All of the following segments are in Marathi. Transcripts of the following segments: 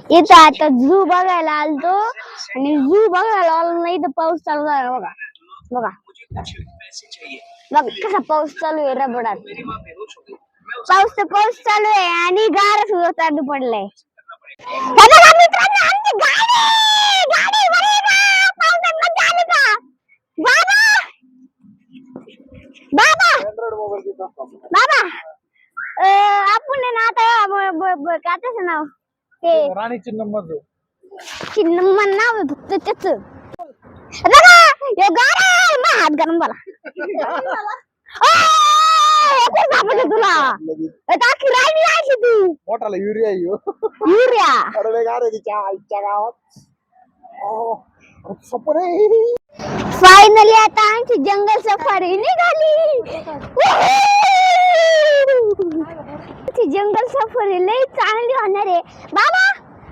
इथं आता झू बघायला आलतो आणि झू बघायला आलो नाही तर पाऊस चालू झाला बघा बघा बघ कसा पाऊस चालू आहे रबडात पाऊस चालू आहे आणि गार सुद्धा चालू पडलाय आमची गाडी बघा पावसात मजा आली का बाबा बाबा आपण ना आता काच नाव ते राणी चिन्नम्मा चिन्नम्मा नाव फक्त त्याच बघा हे गारा हात गरम मला तुला टाकी राहिली आहे तू मोठाला युरिया युरिया अरे गारे तिच्या आईच्या गावात फायनली आता आमची जंगल सफारी निघाली जंगल सफारी लई चांगली होणार आहे बाबा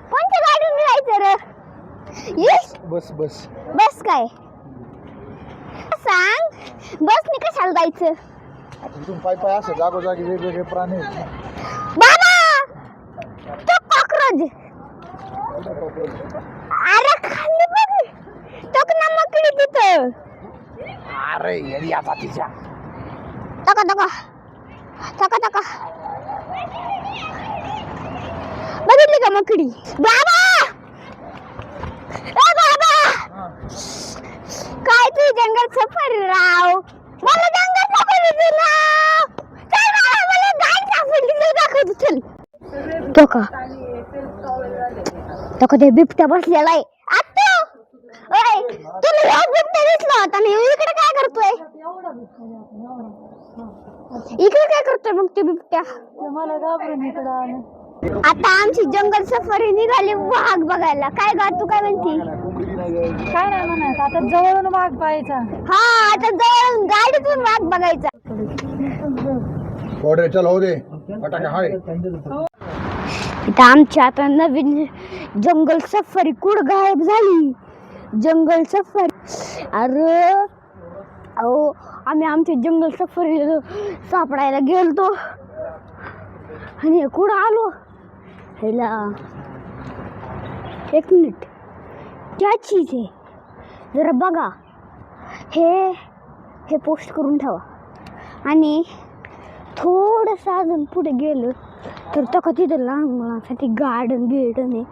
कोणत्या गाडीने जायचं रे यस बस बस बस काय सांग बसने कशाला जायचं आता इथून पाय पाय असं जागोजागी वेगवेगळे प्राणी बाबा तो कॉकरोच अरे खाली बघ तो ना मकडी तिथं अरे येडी आता तिच्या टका टका टका टका बघितली का मकडी बाबा ए बाबा काय तू जंगल सफारी राव मला जंगल सफारी दिला चल मला गाडी सापडली तू दाखव चल टका ते बिबट्या बसलेला आहे आत्ता ओय तुला हा बिबट्या दिसला होता आणि इकडे काय करतोय इकडे काय करतोय मग ते बिबट्या मला घाबरून इकडं आलं आता आमची जंगल सफारी निघाली वाघ बघायला काय गा तू काय म्हणती काय नाही म्हणत आता जवळून वाघ पाहायचा हा आता जवळ गाडीतून वाघ बघायचा ऑर्डर चल हो दे फटाके हाय इथं आमची आता नवीन जंगल सफारी कुड गायब झाली जंगल सफारी अरे अहो आम्ही आमच्या जंगल सफारी सापडायला गेलतो आणि कुठं आलो ह्याला एक मिनिट क्या चीज आहे जरा बघा हे पोस्ट करून ठेवा आणि थोडंसं अजून पुढे गेलं तर तिथं लहान मुलांसाठी गार्डन आहे